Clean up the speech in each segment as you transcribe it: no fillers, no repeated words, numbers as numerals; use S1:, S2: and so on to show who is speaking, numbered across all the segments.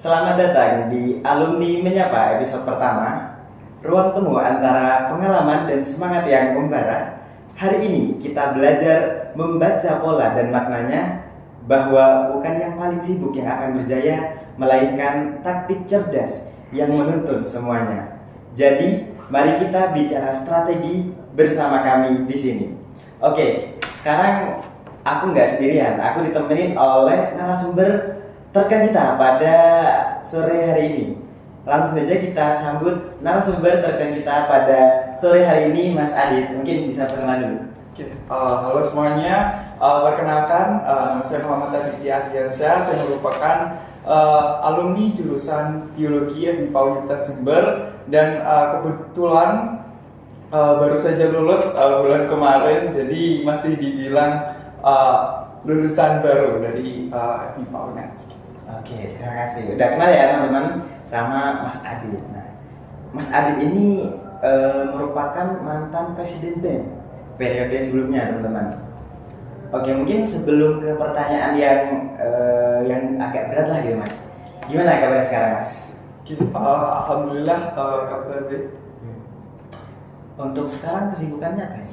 S1: Selamat datang di Alumni Menyapa episode pertama, ruang temu antara pengalaman dan semangat yang membara. Hari ini kita belajar membaca pola dan maknanya, bahwa bukan yang paling sibuk yang akan berjaya, melainkan taktik cerdas yang menuntun semuanya. Jadi, mari kita bicara strategi bersama kami di sini. Oke, sekarang aku nggak sendirian, aku ditemenin oleh narasumber terkan kita pada sore hari ini. Langsung saja kita sambut narasumber terkan kita pada sore hari ini, Mas Adit. Mungkin bisa perkenalan dulu.
S2: Oke, halo semuanya. Perkenalkan, nama saya Muhammad Aditya Ardiansyah. Saya merupakan alumni jurusan Biologi FMIPA Universitas Jember dan kebetulan baru saja lulus bulan kemarin, jadi masih dibilang lulusan baru dari FMIPA UNES.
S1: Oke, terima kasih. Udah kenal ya teman-teman sama Mas Adit. Nah, Mas Adit ini merupakan mantan Presiden BEM periode sebelumnya, teman-teman. Oke, mungkin sebelum ke pertanyaan yang agak berat lah gitu, Mas. Gimana kabarnya sekarang, Mas?
S2: Alhamdulillah kabar baik.
S1: Untuk sekarang kesibukannya apa ya?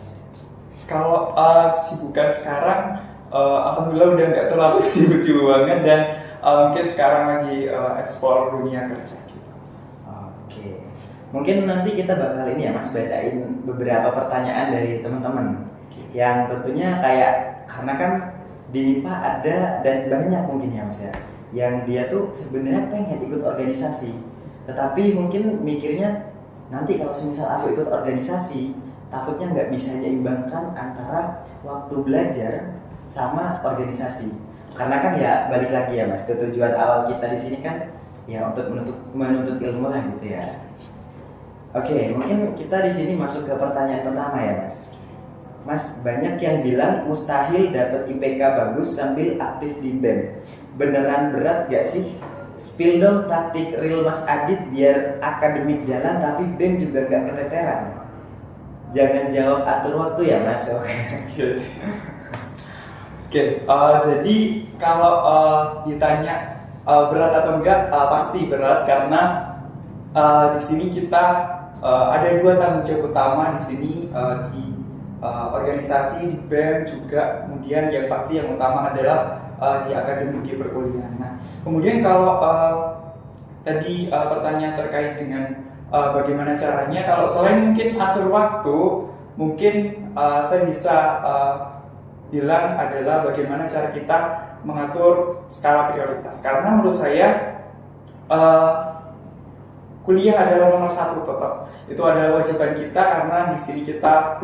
S2: Kalau kesibukan sekarang, alhamdulillah udah nggak terlalu sibuk-sibuk banget dan mungkin sekarang lagi eksplor dunia kerja.
S1: Oke, mungkin nanti kita bakal ini ya Mas, bacain beberapa pertanyaan dari teman-teman yang tentunya karena kan di MIPA ada dan banyak mungkin ya Mas ya, yang dia tuh sebenarnya pengen ikut organisasi, tetapi mungkin mikirnya nanti kalau misal aku ikut organisasi takutnya nggak bisa menyeimbangkan antara waktu belajar sama organisasi. Karena kan ya balik lagi ya Mas, ke tujuan awal kita di sini kan ya untuk menuntut ilmu lah gitu ya. Oke, mungkin kita di sini masuk ke pertanyaan pertama ya Mas. Mas, banyak yang bilang mustahil dapat IPK bagus sambil aktif di BEM. Beneran berat gak sih? Spill dong taktik real Mas Adit biar akademik jalan tapi BEM juga gak keteteran. Jangan jawab atur waktu ya Mas.
S2: Oke, jadi kalau ditanya berat atau enggak, pasti berat karena di sini kita ada dua tanggung jawab utama di sini, di organisasi, di BEM juga, kemudian yang pasti yang utama adalah di akademik, di perkuliahan. Nah, kemudian kalau tadi pertanyaan terkait dengan bagaimana caranya, kalau selain mungkin atur waktu, mungkin saya bisa bilang adalah bagaimana cara kita mengatur skala prioritas. Karena menurut saya kuliah adalah nomor satu tetap. Itu adalah kewajiban kita karena di sini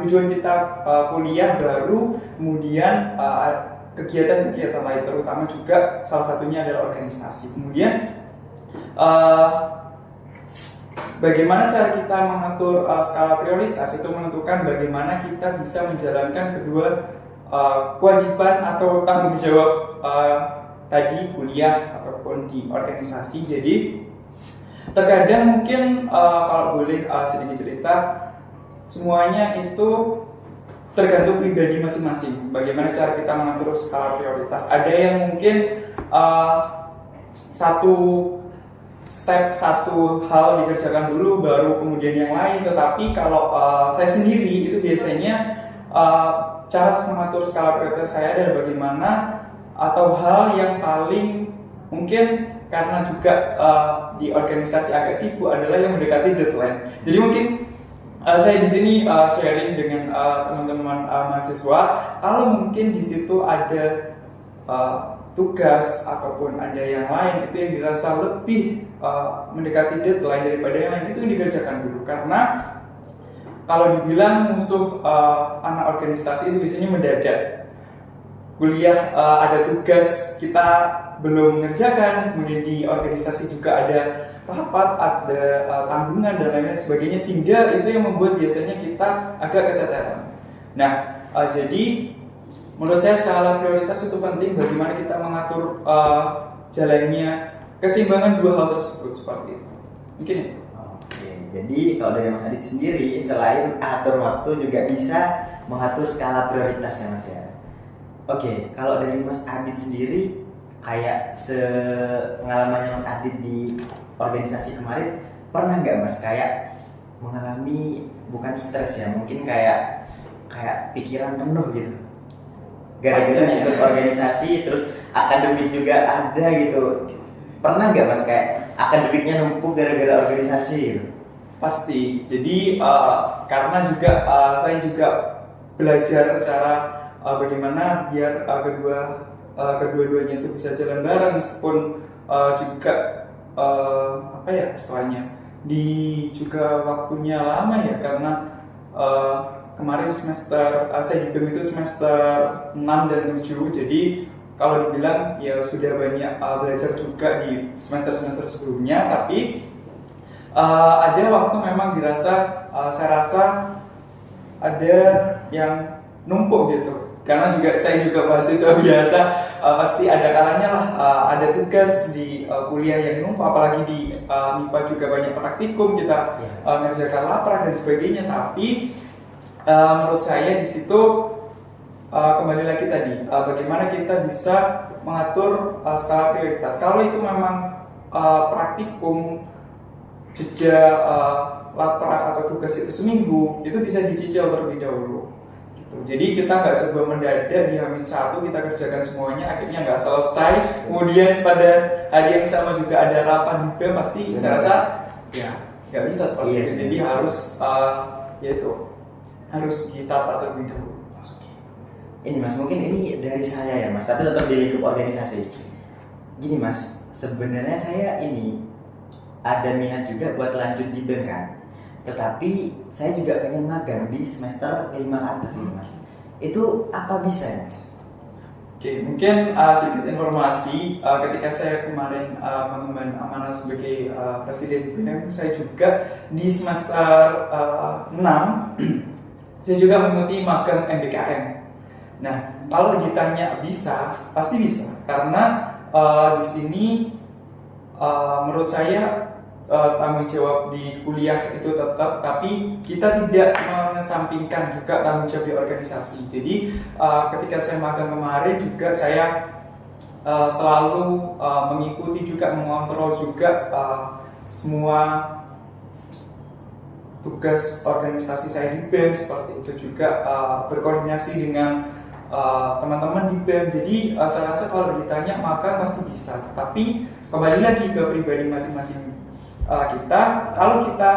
S2: tujuan kita kuliah, baru kemudian kegiatan-kegiatan lain, terutama juga salah satunya adalah organisasi. Kemudian bagaimana cara kita mengatur skala prioritas itu menentukan bagaimana kita bisa menjalankan kedua kewajiban atau tanggung jawab tadi, kuliah ataupun di organisasi. Jadi terkadang mungkin kalau boleh sedikit cerita, semuanya itu tergantung pribadi masing-masing. Bagaimana cara kita mengatur skala prioritas? Ada yang mungkin satu hal dikerjakan dulu baru kemudian yang lain. Tetapi kalau saya sendiri itu biasanya cara mengatur skala prioritas saya adalah bagaimana atau hal yang paling mungkin, karena juga di organisasi agak sibuk, adalah yang mendekati deadline. Jadi mungkin saya di sini sharing dengan teman-teman mahasiswa, kalau mungkin di situ ada tugas ataupun ada yang lain itu yang dirasa lebih mendekati deadline daripada yang lain, itu yang dikerjakan dulu. Karena kalau dibilang musuh anak organisasi itu biasanya mendadak. Kuliah ada tugas kita belum mengerjakan, kemudian di organisasi juga ada rapat, ada tanggungan dan lain-lain sebagainya, sehingga itu yang membuat biasanya kita agak keteteran. Nah, jadi menurut saya skala prioritas itu penting, bagaimana kita mengatur jalannya keseimbangan dua hal tersebut, seperti itu. Mungkin itu.
S1: Oke, jadi kalau dari Mas Adit sendiri, selain atur waktu juga bisa mengatur skala prioritas ya Mas ya. Oke, kalau dari Mas Adit sendiri, kayak pengalamannya Mas Adit di organisasi kemarin, pernah nggak Mas kayak mengalami bukan stres ya, mungkin kayak pikiran penuh gitu gara-gara ikut organisasi, terus akademik juga ada gitu, pernah nggak Mas kayak akademiknya numpuk gara-gara organisasi gitu?
S2: Pasti. Jadi karena juga saya juga belajar cara bagaimana biar kedua-duanya itu bisa jalan bareng, meskipun juga apa ya istilahnya juga waktunya lama ya, karena kemarin semester saya di BEM itu semester 6 dan 7, jadi kalau dibilang ya sudah banyak belajar juga di semester-semester sebelumnya, tapi ada waktu memang dirasa saya rasa ada yang numpuk gitu, karena saya juga mahasiswa biasa, pasti ada kalanya lah ada tugas di kuliah yang numpuk, apalagi di MIPA juga banyak praktikum, kita ngerjakan laporan dan sebagainya. Tapi menurut saya di situ kembali lagi tadi bagaimana kita bisa mengatur skala prioritas. Kalau itu memang praktikum jeda laporan atau tugas itu seminggu, itu bisa dicicil terlebih dahulu gitu. Jadi kita nggak serba mendadak di H-1 kita kerjakan semuanya, akhirnya nggak selesai, kemudian pada hari yang sama juga ada rapat juga, pasti saya rasa ya nggak bisa seperti itu. Jadi harus yaitu harus ditata terlebih dahulu.
S1: Ini Mas, mungkin ini dari saya ya Mas, tapi tetap di lingkup organisasi. Gini Mas, sebenarnya saya ini ada minat juga buat lanjut di BEM kan, tetapi saya juga pengen magang di semester 5 atas ini Mas. Itu apa bisa ya Mas?
S2: Oke, mungkin sedikit informasi, ketika saya kemarin mengemban amanah sebagai presiden BEM, saya juga di semester 6 saya juga mengikuti magang MBKM. Nah, kalau ditanya bisa, pasti bisa, karena di sini menurut saya tanggung jawab di kuliah itu tetap, tapi kita tidak mengesampingkan juga tanggung jawab di organisasi. Jadi ketika saya magang kemarin juga saya selalu mengikuti juga, mengontrol juga semua tugas organisasi saya di BEM, seperti itu juga berkoordinasi dengan teman-teman di BEM. Jadi saya rasa kalau ditanya maka pasti bisa, tapi kembali lagi ke pribadi masing-masing kita. Kalau kita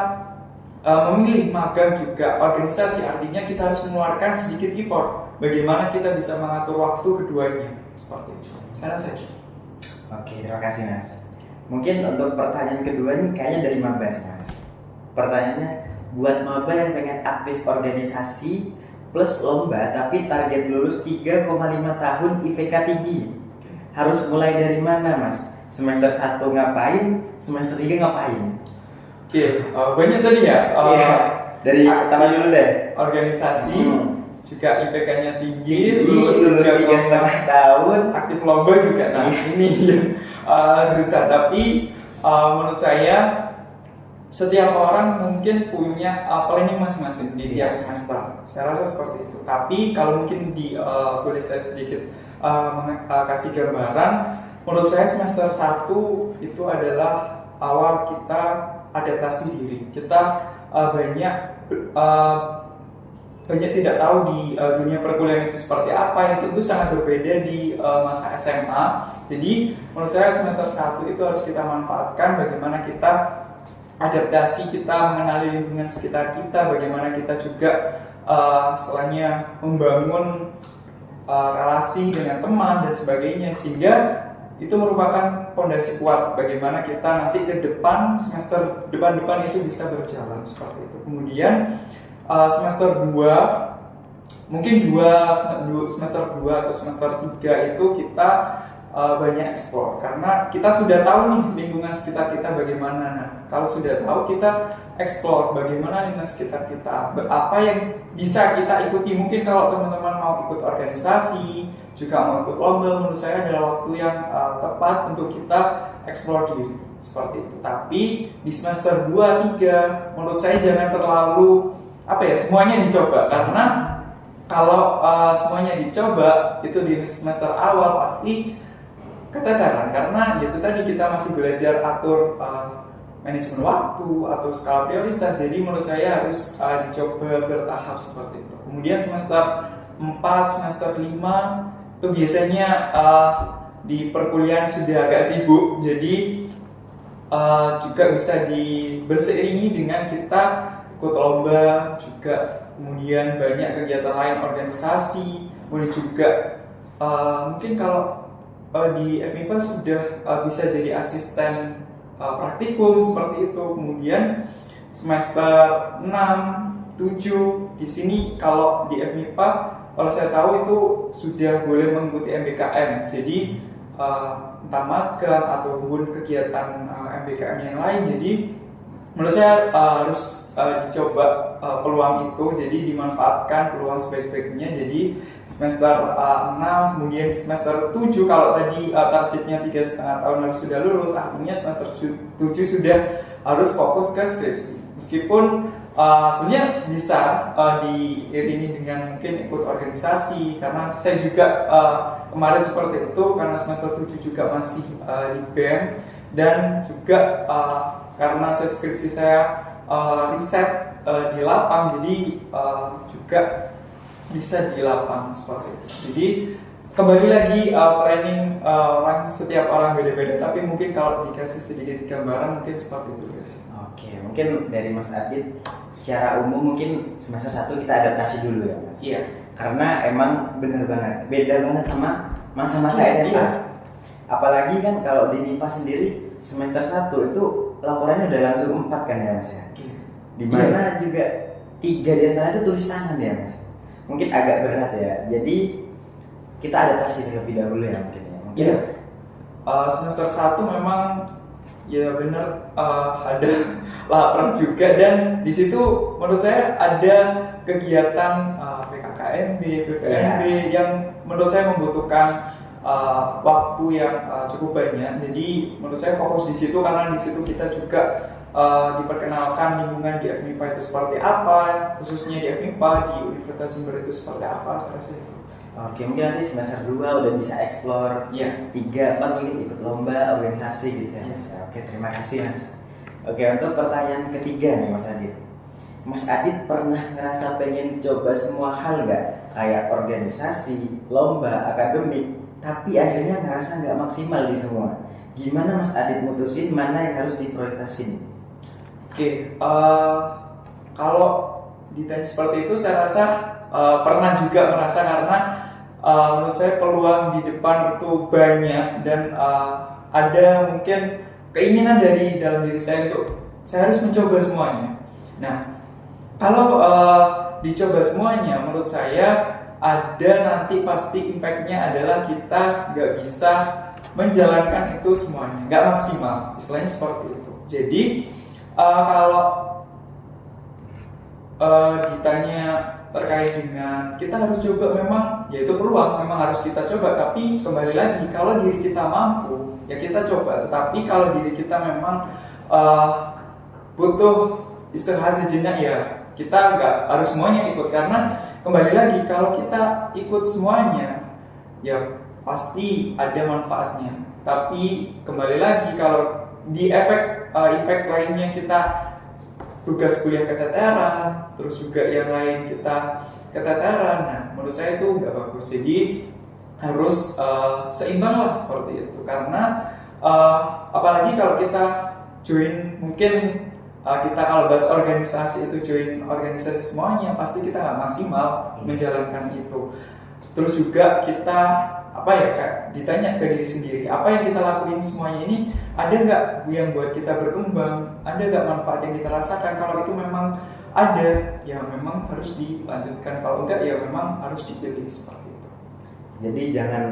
S2: memilih magang juga organisasi, artinya kita harus mengeluarkan sedikit effort bagaimana kita bisa mengatur waktu keduanya, seperti itu. Saya rasa.
S1: Oke, terima kasih Mas. Mungkin untuk pertanyaan kedua nih kayaknya dari maba sih Mas. Pertanyaannya, buat maba yang pengen aktif organisasi plus lomba tapi target lulus 3,5 tahun IPK tinggi, harus mulai dari mana Mas? Semester 1 ngapain? Semester 3 ngapain?
S2: Oke, banyak tadi ya.
S1: Dari pertama dulu deh.
S2: Organisasi juga IPK-nya tinggi, lulus
S1: 3,5 tahun,
S2: aktif lomba juga. Nah, ini yang susah. Tapi menurut saya setiap orang mungkin punya planning masing-masing di tiap semester. Saya rasa seperti itu. Tapi kalau mungkin boleh saya sedikit kasih gambaran, menurut saya semester 1 itu adalah awal kita adaptasi diri. Kita banyak tidak tahu di dunia perkuliahan itu seperti apa, yang tentu sangat berbeda di masa SMA. Jadi menurut saya semester 1 itu harus kita manfaatkan bagaimana kita adaptasi, kita mengenali lingkungan sekitar kita, bagaimana kita juga setelahnya membangun relasi dengan teman dan sebagainya, sehingga itu merupakan fondasi kuat bagaimana kita nanti ke depan, semester depan itu bisa berjalan seperti itu. Kemudian semester 2, mungkin semester 2 atau semester 3 itu kita banyak eksplor, karena kita sudah tahu nih lingkungan sekitar kita bagaimana. Nah, kalau sudah tahu, kita eksplor bagaimana lingkungan sekitar kita, apa yang bisa kita ikuti. Mungkin kalau teman-teman mau ikut organisasi, juga mau ikut lomba, menurut saya adalah waktu yang tepat untuk kita eksplor diri seperti itu. Tapi di semester 2-3 menurut saya jangan terlalu semuanya dicoba, karena kalau semuanya dicoba itu di semester awal pasti keteteran karena itu tadi kita masih belajar atur manajemen waktu atau skala prioritas. Jadi menurut saya harus dicoba bertahap seperti itu. Kemudian semester 4, semester 5 itu biasanya di perkuliahan sudah agak sibuk. Jadi juga bisa berseiringi dengan kita ikut lomba juga, kemudian banyak kegiatan lain organisasi, kemudian juga mungkin kalau di FMIPA sudah bisa jadi asisten praktikum seperti itu. Kemudian semester 6, 7 di sini kalau di FMIPA kalau saya tahu itu sudah boleh mengikuti MBKM. Jadi entah magang ataupun kegiatan MBKM yang lain. Jadi menurut saya harus dicoba peluang itu, jadi dimanfaatkan peluang sebaik-baiknya. Jadi semester 6, kemudian semester 7 kalau tadi targetnya 3,5 tahun harus sudah lulus, artinya semester 7 sudah harus fokus ke skripsi. Meskipun sebenarnya bisa diiringi dengan mungkin ikut organisasi, karena saya juga kemarin seperti itu karena semester 7 juga masih di BEM, dan juga karena skripsi saya riset di lapang, jadi juga bisa di lapang seperti itu. Jadi kembali lagi planning setiap orang beda-beda, tapi mungkin kalau dikasih sedikit gambaran mungkin seperti itu guys.
S1: Oke, mungkin dari Mas Adit secara umum mungkin semester 1 kita adaptasi dulu ya Mas.
S2: Iya.
S1: Karena emang bener banget, beda banget sama masa-masa SMA.
S2: Iya.
S1: Apalagi kan kalau di MIPA sendiri semester 1 itu laporannya udah langsung 4 kan ya Mas ya. Dimana juga 3 di antara itu tulis tangan ya Mas. Mungkin agak berat ya. Jadi kita adaptasi terlebih dahulu ya mungkin ya.
S2: Iya. Semester 1 memang ya benar ada lapar juga, dan di situ menurut saya ada kegiatan PKKMB, PPMB yang menurut saya membutuhkan waktu yang cukup banyak. Jadi menurut saya fokus di situ karena di situ kita juga diperkenalkan lingkungan di FMIPA itu seperti apa, khususnya di FMIPA di Universitas Jember itu seperti apa, saya rasa itu.
S1: Oke, mungkin nanti semester 2 udah bisa explore. 3, 4 mungkin ikut lomba, organisasi gitu ya Mas. Oke, terima kasih Mas. Oke, untuk pertanyaan ketiga nih Mas Adit. Mas Adit pernah ngerasa pengen coba semua hal nggak? Kayak organisasi, lomba, akademik, tapi akhirnya ngerasa nggak maksimal di semua. Gimana Mas Adit mutusin mana yang harus diprioritasin?
S2: Oke, kalau ditanya seperti itu saya rasa pernah juga merasa, karena menurut saya peluang di depan itu banyak, dan ada mungkin keinginan dari dalam diri saya untuk saya harus mencoba semuanya. Nah, kalau dicoba semuanya, menurut saya ada nanti pasti impactnya adalah kita nggak bisa menjalankan itu semuanya, nggak maksimal, istilahnya seperti itu. Jadi kalau ditanya terkait dengan kita harus coba, memang yaitu peluang memang harus kita coba, tapi kembali lagi kalau diri kita mampu ya kita coba. Tetapi kalau diri kita memang butuh istirahat sejenak, ya kita nggak harus semuanya ikut, karena kembali lagi kalau kita ikut semuanya ya pasti ada manfaatnya. Tapi kembali lagi kalau di impact lainnya kita tugas kuliah keteteran, terus juga yang lain kita keteteran, nah menurut saya itu nggak bagus. Jadi harus seimbang lah seperti itu, karena apalagi kalau kita join, mungkin kita kalau bahas organisasi itu join organisasi semuanya, pasti kita nggak maksimal menjalankan itu. Terus juga kita ditanya ke diri sendiri, apa yang kita lakuin semuanya ini ada nggak yang buat kita berkembang, ada nggak manfaat yang kita rasakan. Kalau itu memang ada, ya memang harus dilanjutkan, kalau enggak ya memang harus dipilih seperti itu.
S1: Jadi jangan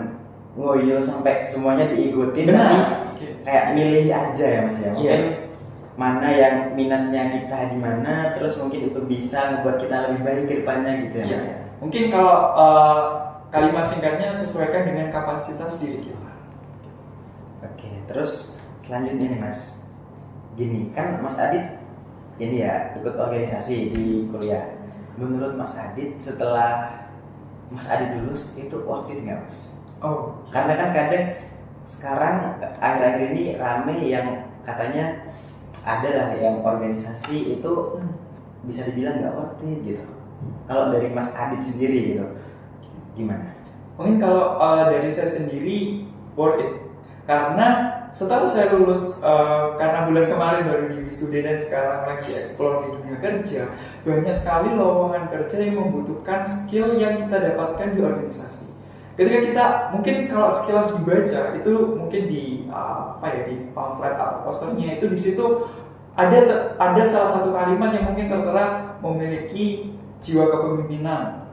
S1: ngoyo sampai semuanya diikutin,
S2: Benar.
S1: tapi kayak milih aja ya Mas ya. Mungkin mana yang minatnya kita di mana, terus mungkin itu bisa membuat kita lebih baik ke depannya gitu ya Mas ya.
S2: Mungkin kalau kalimat singkatnya sesuaikan dengan kapasitas diri kita.
S1: Oke, terus selanjutnya nih Mas, gini kan Mas Adit ini ya ikut organisasi di kuliah. Menurut Mas Adit setelah Mas Adit lulus itu worth it nggak Mas?
S2: Oh,
S1: Karena kan kadang sekarang akhir-akhir ini rame yang katanya ada lah yang organisasi itu bisa dibilang nggak worth it gitu. Kalau dari Mas Adit sendiri gitu, gimana?
S2: Mungkin kalau dari saya sendiri worth it, karena setelah saya lulus, karena bulan kemarin baru di wisuda dan sekarang lagi explore di dunia kerja, banyak sekali lowongan kerja yang membutuhkan skill yang kita dapatkan di organisasi. Ketika kita mungkin kalau sekilas dibaca itu mungkin di di pamflet atau posternya itu di situ ada salah satu kalimat yang mungkin tertera memiliki jiwa kepemimpinan,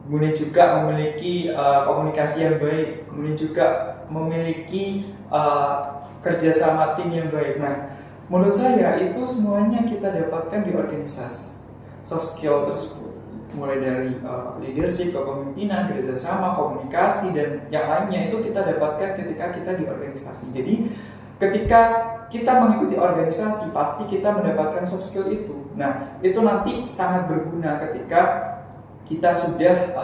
S2: kemudian juga memiliki komunikasi yang baik, kemudian juga memiliki kerjasama tim yang baik. Nah, menurut saya itu semuanya kita dapatkan di organisasi. Soft skill tersebut mulai dari leadership, kepemimpinan, kerjasama, komunikasi, dan yang lainnya itu kita dapatkan ketika kita di organisasi. Jadi ketika kita mengikuti organisasi pasti kita mendapatkan soft skill itu. Nah, itu nanti sangat berguna ketika kita sudah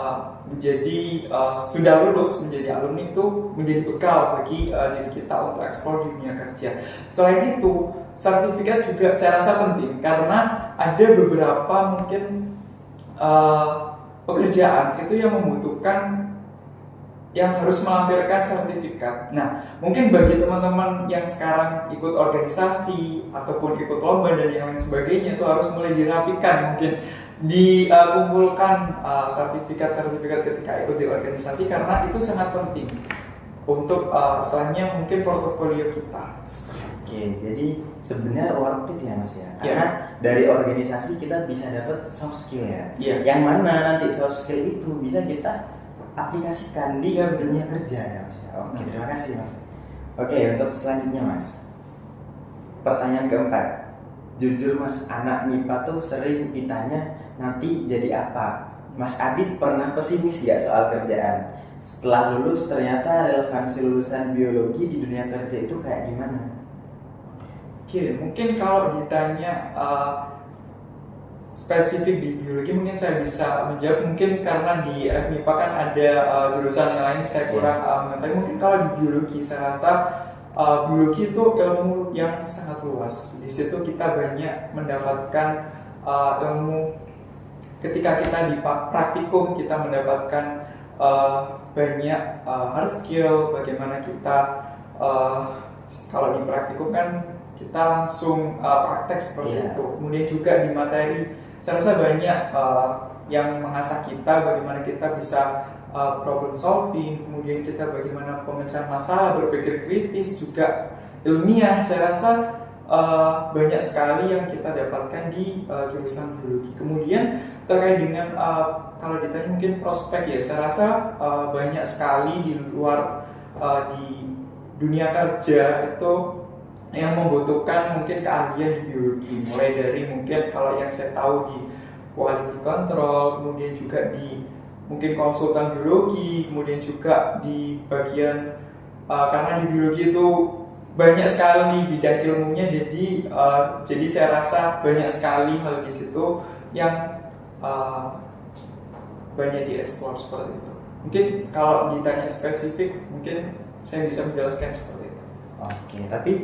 S2: sudah lulus menjadi alumni, itu menjadi bekal bagi diri kita untuk eksplor di dunia kerja. Selain itu, sertifikat juga saya rasa penting karena ada beberapa mungkin pekerjaan itu yang membutuhkan yang harus melampirkan sertifikat. Nah, mungkin bagi teman-teman yang sekarang ikut organisasi ataupun ikut lomba dan yang lain sebagainya itu harus mulai dirapikan, mungkin dikumpulkan sertifikat-sertifikat ketika ikut di organisasi karena itu sangat penting untuk selanjutnya mungkin portofolio kita.
S1: Oke, jadi sebenarnya worth it ya Mas ya, karena dari organisasi kita bisa dapat soft skill ya, yang mana nanti soft skill itu bisa kita aplikasikan di dunia kerja ya Mas ya. Oke, terima kasih Mas. Oke, untuk selanjutnya Mas, pertanyaan keempat, jujur Mas, anak MIPA tuh sering ditanya nanti jadi apa. Mas Adit pernah pesimis gak soal kerjaan? Setelah lulus ternyata relevansi lulusan biologi di dunia kerja itu kayak gimana?
S2: Oke, mungkin kalau ditanya spesifik di biologi mungkin saya bisa menjawab, mungkin karena di FMIPA kan ada jurusan yang lain saya kurang mengetahui. Mungkin kalau di biologi saya rasa biologi itu ilmu yang sangat luas. Di situ kita banyak mendapatkan ilmu. Ketika kita di praktikum kita mendapatkan banyak hard skill, bagaimana kita kalau di praktikum kan kita langsung praktek seperti itu. Kemudian juga di materi, saya rasa banyak yang mengasah kita bagaimana kita bisa problem solving, kemudian kita bagaimana pemecahan masalah, berpikir kritis, juga ilmiah. Saya rasa banyak sekali yang kita dapatkan di jurusan biologi. Kemudian terkait dengan kalau ditanya mungkin prospek ya, saya rasa banyak sekali di luar di dunia kerja itu yang membutuhkan mungkin keahlian di biologi, mulai dari mungkin kalau yang saya tahu di quality control, kemudian juga di mungkin konsultan biologi, kemudian juga di bagian karena di biologi itu banyak sekali bidang ilmunya, jadi saya rasa banyak sekali hal di situ yang banyak dieksplor seperti itu. Mungkin kalau ditanya spesifik, mungkin saya bisa menjelaskan seperti itu.
S1: Oke, tapi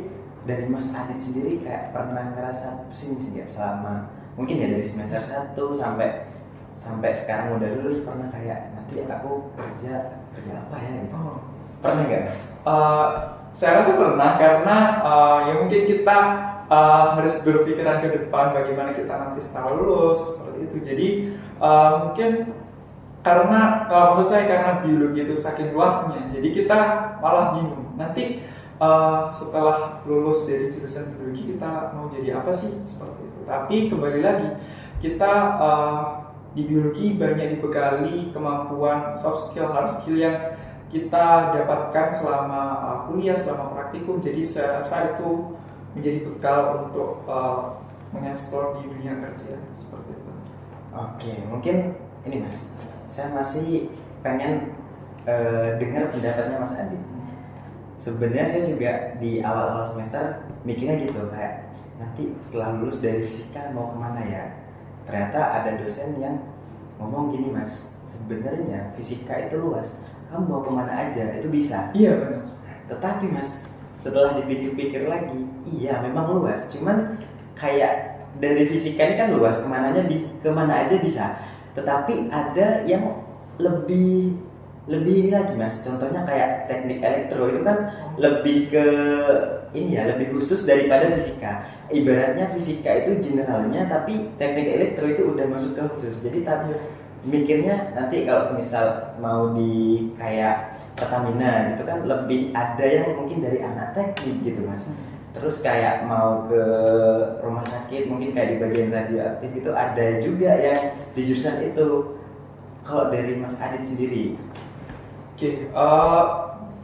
S1: dari Mas Adit sendiri kayak pernah ngerasa pesimis nggak selama mungkin ya dari semester 1 sampai sekarang udah lulus, pernah kayak nanti aku kerja apa ya gitu? Pernah nggak Mas?
S2: Saya rasa pernah, karena ya mungkin kita harus berpikiran ke depan bagaimana kita nanti setelah lulus seperti itu. Jadi mungkin karena kalau menurut saya karena biologi itu saking luasnya, jadi kita malah bingung nanti setelah lulus dari jurusan biologi kita mau jadi apa sih seperti itu. Tapi kembali lagi kita di biologi banyak dibekali kemampuan soft skill, hard skill yang kita dapatkan selama kuliah, selama praktikum. Jadi saya rasa itu menjadi bekal untuk mengeksplor di dunia kerja seperti itu.
S1: Oke, mungkin ini Mas, saya masih pengen dengar pendapatnya Mas Adit. Sebenarnya saya juga di awal-awal semester mikirnya gitu, kayak nanti setelah lulus dari fisika mau kemana ya. Ternyata ada dosen yang ngomong gini Mas, sebenarnya fisika itu luas, kamu mau kemana aja itu bisa.
S2: Iya benar.
S1: Tetapi Mas, setelah dipikir-pikir lagi, iya memang luas. Cuman kayak dari fisika ini kan luas, kemana aja bisa. Tetapi ada yang lebih lebih ini lagi Mas. Contohnya kayak teknik elektro itu kan lebih ke ini ya, lebih khusus daripada fisika. Ibaratnya fisika itu generalnya, tapi teknik elektro itu udah masuk ke khusus. Jadi tadi mikirnya nanti kalau misal mau di kayak Pertamina gitu kan lebih ada yang mungkin dari anak teknik gitu Mas. Terus kayak mau ke rumah sakit mungkin kayak di bagian radioaktif itu ada juga yang di jurusan itu. Kalau dari Mas Adit sendiri?
S2: Oke,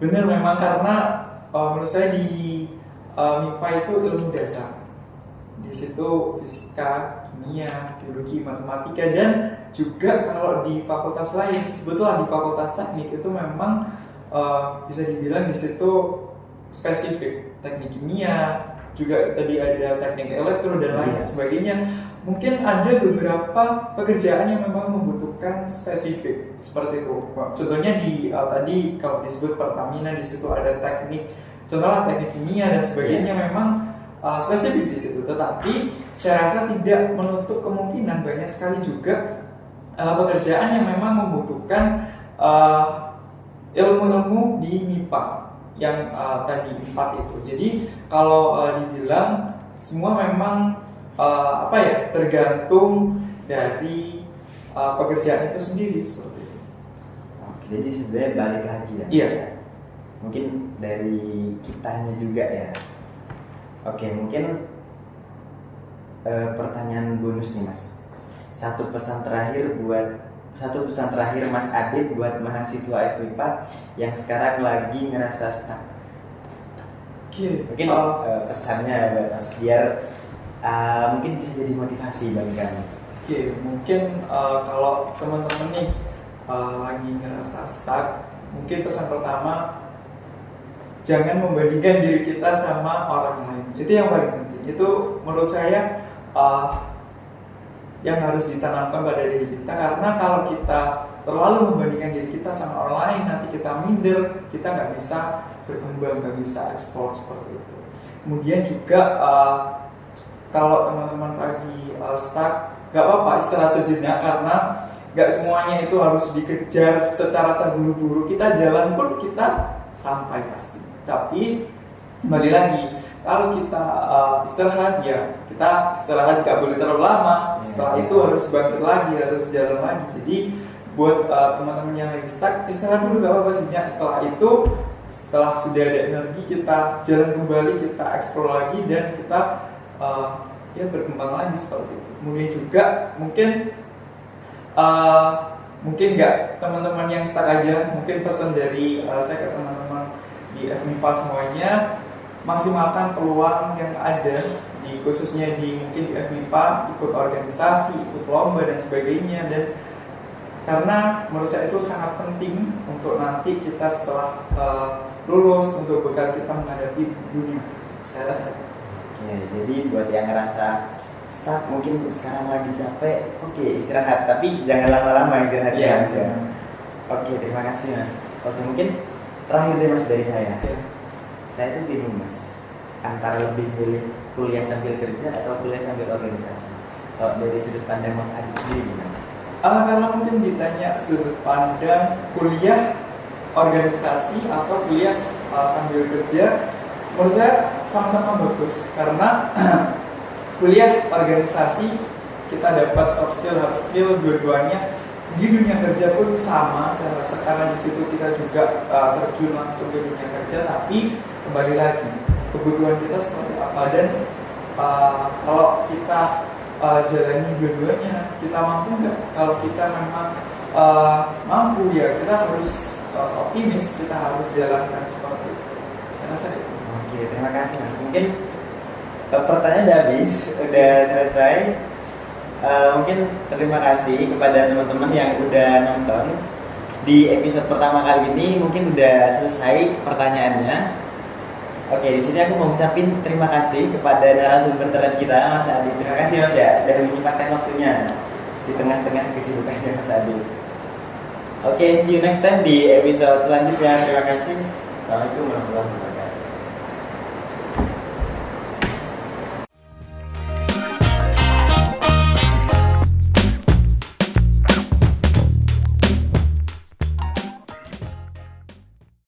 S2: benar memang karena menurut saya di MIPA itu ilmu dasar. Di situ fisika, kimia, biologi, matematika, dan juga kalau di fakultas lain, sebetulnya di fakultas teknik itu memang bisa dibilang di situ spesifik teknik kimia, juga tadi ada teknik elektro dan lain sebagainya. Mungkin ada beberapa pekerjaan yang memang membutuhkan spesifik seperti itu. Contohnya di tadi kalau disebut Pertamina, di situ ada teknik, contohnya teknik kimia dan sebagainya memang spesifik di situ. Tetapi saya rasa tidak menutup kemungkinan banyak sekali juga pekerjaan yang memang membutuhkan ilmu-ilmu di MIPA yang tadi 4 itu. Jadi kalau dibilang semua memang tergantung dari pekerjaan itu sendiri seperti itu.
S1: Jadi sebenarnya balik lagi ya.
S2: Iya.
S1: Mungkin dari kitanya juga ya. Oke, mungkin pertanyaan bonus nih Mas. Satu pesan terakhir Mas Adit buat mahasiswa FMIPA yang sekarang lagi ngerasa stuck.
S2: Oke.
S1: Mungkin pesannya buat Mas biar mungkin bisa jadi motivasi bagi kami.
S2: Oke, mungkin kalau teman-teman nih lagi ngerasa stuck, mungkin pesan pertama, jangan membandingkan diri kita sama orang lain. Itu yang paling penting. Itu menurut saya yang harus ditanamkan pada diri kita, karena kalau kita terlalu membandingkan diri kita sama orang lain, nanti kita minder, kita nggak bisa berkembang, nggak bisa explore seperti itu. Kemudian juga kalau teman-teman lagi stuck, nggak apa-apa istirahat sejenak, karena nggak semuanya itu harus dikejar secara terburu-buru. Kita jalan pun kita sampai pasti. Tapi kembali lagi, kalau kita istirahat ya kita istirahat nggak boleh terlalu lama. Setelah itu harus bangkit lagi, harus jalan lagi. Jadi buat teman-teman yang lagi stuck, istirahat dulu nggak apa-apa sejenak. Setelah sudah ada energi, kita jalan kembali, kita explore lagi dan kita berkembang lagi seperti itu. Kemudian juga mungkin nggak teman-teman yang stuck aja, mungkin pesan dari saya ke teman-teman di FMIPA semuanya, maksimalkan peluang yang ada khususnya mungkin di FMIPA, ikut organisasi, ikut lomba dan sebagainya, dan karena menurut saya itu sangat penting untuk nanti kita setelah lulus untuk bekal kita menghadapi dunia. Saya rasa.
S1: Oke, jadi buat yang ngerasa stuck mungkin sekarang lagi capek, oke istirahat, tapi jangan lama-lama istirahatnya Mas ya. Oke, terima kasih Mas. Oke, mungkin terakhir deh Mas dari saya. Saya tuh bingung Mas, antara lebih pilih kuliah sambil kerja atau kuliah sambil organisasi. Kalau dari sudut pandang Mas Adit sendiri gimana?
S2: Karena mungkin ditanya sudut pandang kuliah organisasi atau kuliah sambil kerja, menurut saya sama-sama bagus, karena kuliah organisasi kita dapat soft skill, hard skill, dua-duanya. Di dunia kerja pun sama, saya rasa, karena di situ kita juga terjun langsung ke dunia kerja. Tapi kembali lagi, kebutuhan kita seperti apa, dan kalau kita jalani dua-duanya, kita mampu nggak? Kalau kita memang mampu, ya kita harus optimis, kita harus jalankan seperti itu. Saya rasa itu.
S1: Oke, terima kasih Mas. Mungkin pertanyaan udah habis, udah selesai. Mungkin terima kasih kepada teman-teman yang udah nonton di episode pertama kali ini. Mungkin udah selesai pertanyaannya. Oke, di sini aku mau ngucapin terima kasih kepada narasumber terhadap kita, Mas Adi. Terima kasih Mas ya, sudah menyempatkan waktunya di tengah-tengah kesibukannya Mas Adi. Oke, see you next time di episode selanjutnya. Terima kasih. Assalamualaikum warahmatullahi wabarakatuh.